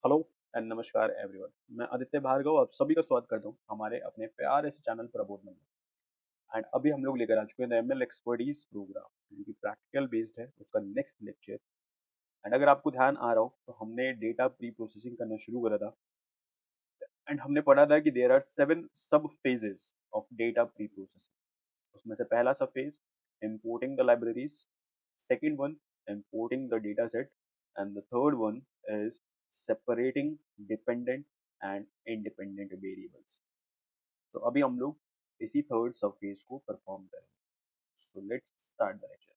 Hello and नमस्कार everyone. मैं आदित्य भार्गव आप सभी का स्वागत करता हूँ हमारे अपने प्यारे से चैनल प्रबोध में। एंड अभी हम लोग लेकर आ चुके हैं एमएल एक्सपर्टीज प्रोग्राम जो कि प्रैक्टिकल बेस्ड है उसका नेक्स्ट लेक्चर। एंड अगर आपको ध्यान आ रहा हो तो हमने डेटा प्री प्रोसेसिंग करना शुरू करा था। एंड हमने पढ़ा था कि देयर आर 7 सब phases of data pre processing. उसमें से पहला सब phase importing the libraries, second one importing the data set, and the third one is separating dependent and independent variables. तो अभी हम लोग इसी थर्ड सब फेज को परफॉर्म करेंगे। So let's start the lecture.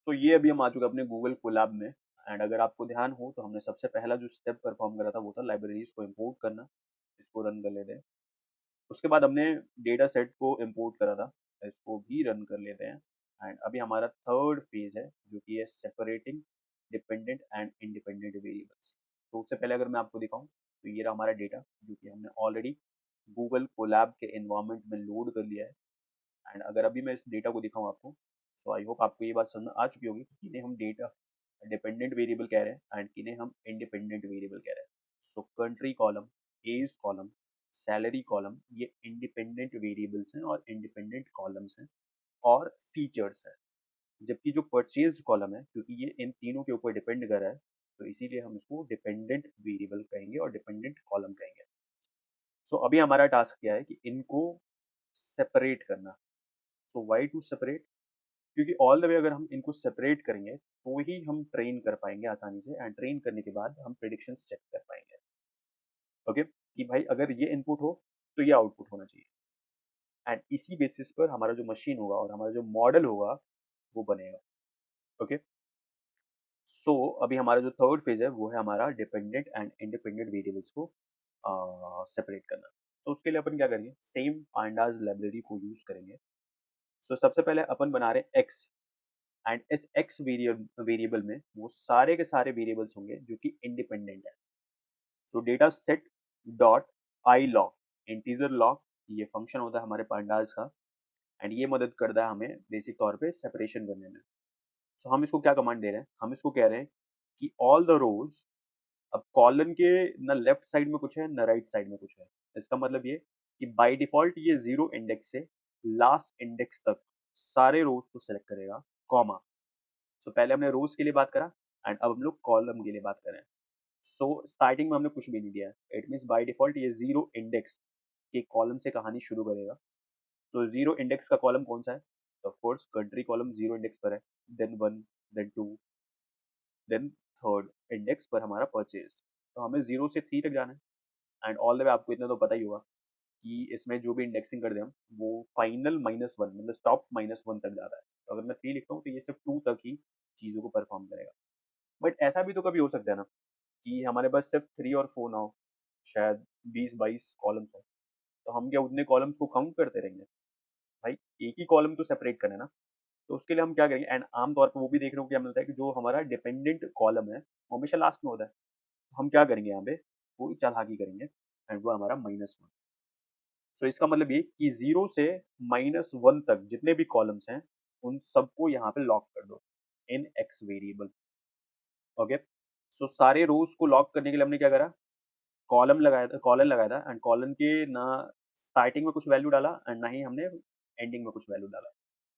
तो ये अभी हम आ चुके हैं अपने गूगल कोलैब में। एंड अगर आपको ध्यान हो तो हमने सबसे पहला जो स्टेप परफॉर्म करा था वो था लाइब्रेरीज को इंपोर्ट करना। इसको रन कर लेते हैं। उसके बाद हमने डेटा सेट को इंपोर्ट करा था, इसको भी रन कर लेते हैं। एंड अभी हमारा थर्ड फेज है जो कि है separating dependent and independent variables. तो उससे पहले अगर मैं आपको दिखाऊं तो ये रहा हमारा डेटा जो कि हमने ऑलरेडी गूगल कोलैब के एनवायरनमेंट में लोड कर लिया है। एंड अगर अभी मैं इस डेटा को दिखाऊं आपको तो आई होप आपको ये बात समझ में आ चुकी होगी कि किन्हें हम डेटा डिपेंडेंट वेरिएबल कह रहे हैं एंड किन्हें हम इंडिपेंडेंट वेरिएबल कह रहे हैं। So country column, age column, salary column ये इंडिपेंडेंट वेरिएबल्स हैं और इंडिपेंडेंट कॉलम्स हैं और फीचर्स हैं। जबकि जो परचेज कॉलम है क्योंकि ये इन तीनों के ऊपर डिपेंड कर रहा है तो इसीलिए हम इसको डिपेंडेंट वेरिएबल कहेंगे और डिपेंडेंट कॉलम कहेंगे। सो अभी हमारा टास्क क्या है कि इनको सेपरेट करना। सो वाई टू सेपरेट? क्योंकि ऑल द वे अगर हम इनको सेपरेट करेंगे तो ही हम ट्रेन कर पाएंगे आसानी से। एंड ट्रेन करने के बाद हम प्रिडिक्शंस चेक कर पाएंगे। ओके, कि भाई अगर ये इनपुट हो तो ये आउटपुट होना चाहिए। एंड इसी बेसिस पर हमारा जो मशीन होगा और हमारा जो मॉडल होगा वो बनेगा। ओके, सो अभी हमारा जो थर्ड फेज है वो है हमारा डिपेंडेंट एंड इंडिपेंडेंट वेरिएबल्स को सेपरेट करना। तो उसके लिए अपन क्या करेंगे, सेम पांडाज लाइब्रेरी को यूज करेंगे। सो सबसे पहले अपन बना रहे हैं एक्स। एंड इस एक्स वेरिएबल में वो सारे के सारे वेरिएबल्स होंगे जो कि इंडिपेंडेंट है। तो data set dot I log, integer log, ये फंक्शन होता है हमारे पांडास का। एंड ये मदद करता है हमें बेसिक तौर पे सेपरेशन करने में। तो हम इसको क्या कमांड दे रहे हैं, हम इसको कह रहे हैं कि ऑल द रोज, अब कॉलन के न लेफ्ट साइड में कुछ है न राइट साइड में कुछ है। इसका मतलब ये कि बाय डिफॉल्ट ये जीरो इंडेक्स से लास्ट इंडेक्स तक सारे रोज को सिलेक्ट करेगा, कॉमा। सो पहले हमने रोज के लिए बात करा एंड अब हम लोग कॉलम के लिए बात करें। सो स्टार्टिंग में हमने कुछ भी नहीं दिया है। इट मीन्स बाय डिफॉल्ट ये जीरो इंडेक्स के कॉलम से कहानी शुरू करेगा। तो जीरो इंडेक्स का कॉलम कौन सा है? तो of course country column zero index पर है, then one, then two, then third index पर हमारा परचेज। तो हमें जीरो से थ्री तक जाना है। एंड ऑल द वे आपको इतना तो पता ही होगा कि इसमें जो भी इंडेक्सिंग कर दे हम वो फाइनल माइनस वन मतलब स्टॉप माइनस वन तक जाता है। तो अगर मैं थ्री लिखता हूँ तो ये सिर्फ टू तक ही चीज़ों को परफॉर्म करेगा। बट ऐसा भी तो कभी हो सकता है ना कि हमारे पास सिर्फ थ्री और फोर ना हो, शायद 20-22 कॉलम्स हो। तो हम क्या उतने कॉलम्स को काउंट करते रहेंगे? भाई एक ही कॉलम तो सेपरेट करना है ना। तो उसके लिए हम क्या करेंगे, एंड आमतौर पर वो भी देखने को क्या मिलता है कि जो हमारा डिपेंडेंट कॉलम है वो हमेशा लास्ट में होता है। तो हम क्या करेंगे यहाँ पे, वो चालाकी करेंगे एंड वो हमारा माइनस वन। सो इसका मतलब ये कि जीरो से माइनस वन तक जितने भी कॉलम्स हैं उन सबको यहाँ पे लॉक कर दो इन एक्स वेरिएबल। ओके, सो सारे रोज को लॉक करने के लिए हमने क्या करा, कॉलम लगाया था, कॉलन लगाया था। एंड कॉलन के ना स्टार्टिंग में कुछ वैल्यू डाला एंड ना ही हमने एंडिंग में कुछ वैल्यू डाला।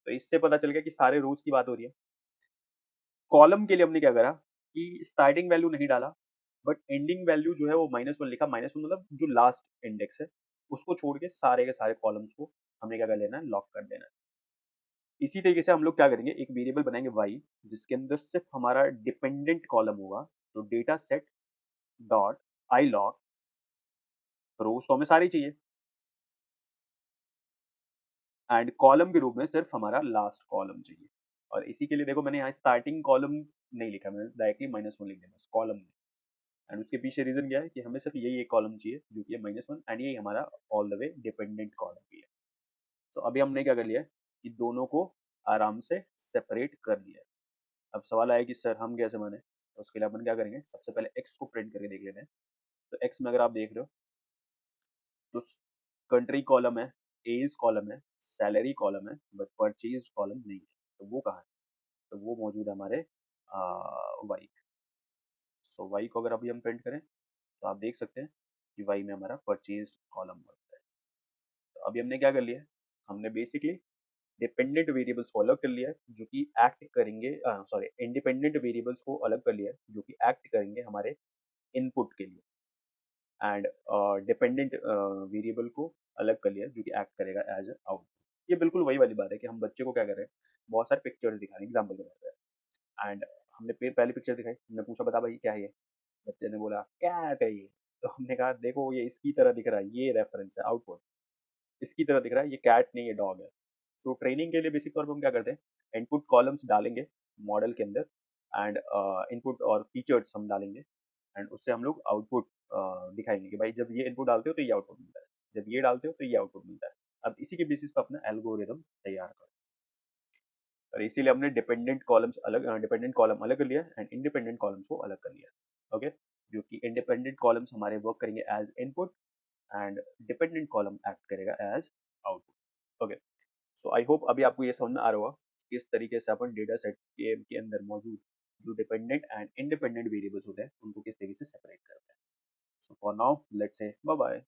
तो इससे पता चल गया कि सारे रोज की बात हो रही है। कॉलम के लिए हमने क्या करा कि स्टार्टिंग वैल्यू नहीं डाला बट एंडिंग वैल्यू जो है वो माइनस वन लिखा। माइनस वन मतलब जो लास्ट इंडेक्स है उसको छोड़ के सारे कॉलम्स को हमने क्या कर लेना है, लॉक कर देना है। इसी तरीके से हम लोग क्या करेंगे, एक वेरिएबल बनाएंगे वाई जिसके अंदर सिर्फ हमारा डिपेंडेंट कॉलम होगा। तो data set dot I log, rows तो हमें सारी चाहिए एंड कॉलम के रूप में सिर्फ हमारा लास्ट कॉलम चाहिए। और इसी के लिए देखो मैंने यहाँ स्टार्टिंग कॉलम नहीं लिखा, मैंने डायरेक्टली माइनस वन लिख दिया बस कॉलम में। एंड उसके पीछे रीजन क्या है कि हमें सिर्फ यही एक कॉलम चाहिए जो कि है माइनस वन एंड यही हमारा all the way dependent column भी है। तो अभी हमने क्या कर लिया है कि दोनों को आराम से सेपरेट कर लिया है। अब सवाल आया कि सर हम कैसे माने, तो उसके लिए अपन क्या करेंगे, सबसे पहले एक्स को प्रिंट करके देख लेते हैं। तो एक्स में अगर आप देख रहे हो तो कंट्री कॉलम है, एज कॉलम है, सैलरी कॉलम है बट परचेज कॉलम नहीं है। तो वो कहाँ है? तो वो मौजूद है हमारे वाई। सो वाई को अगर अभी हम प्रिंट करें तो आप देख सकते हैं कि वाई में हमारा परचेज कॉलम मौजूद है। तो अभी हमने क्या कर लिया है, हमने बेसिकली डिपेंडेंट वेरिएबल्स को अलग कर लिया है जो कि एक्ट करेंगे, सॉरी, इंडिपेंडेंट वेरिएबल्स को अलग कर लिया है जो कि एक्ट करेंगे हमारे इनपुट के लिए, एंड डिपेंडेंट वेरिएबल को अलग कर लिया है जो कि एक्ट करेगा एज आउटपुट। ये बिल्कुल वही वाली बात है कि हम बच्चे को क्या कर रहे हैं, बहुत सारे पिक्चर्स दिखा रहे हैं, एग्जाम्पल के तौर पे, एंड हमने पहली पिक्चर दिखाई, हमने पूछा बता भाई क्या है ये, बच्चे ने बोला कैट है ये। तो हमने कहा देखो ये इसकी तरह दिख रहा है, ये रेफरेंस है आउटपुट, इसकी तरह दिख रहा है, ये कैट नहीं ये डॉग है। तो ट्रेनिंग के लिए बेसिक तौर पे हम क्या करते हैं, इनपुट कॉलम्स डालेंगे मॉडल के अंदर, एंड इनपुट और फीचर्स हम डालेंगे, एंड उससे हम लोग आउटपुट दिखाएंगे कि भाई जब ये इनपुट डालते हो तो ये आउटपुट मिलता है, जब ये डालते हो तो ये आउटपुट मिलता है। अब इसी के बेसिस पे अपना एल्गोरिदम तैयार करो। और इसीलिए हमने डिपेंडेंट कॉलम अलग कर लिया एंड इंडिपेंडेंट कॉलम्स को अलग कर लिया। ओके, जो कि इंडिपेंडेंट कॉलम्स हमारे वर्क करेंगे as input and dependent column act करेगा as output. Okay, so I hope अभी आपको ये समझ में आ रहा होगा किस तरीके से अपन डेटा सेट के अंदर मौजूद जो डिपेंडेंट एंड इंडिपेंडेंट वेरिएबल्स होते हैं उनको किस तरीके से सेपरेट करते हैं। So for now let's say bye bye.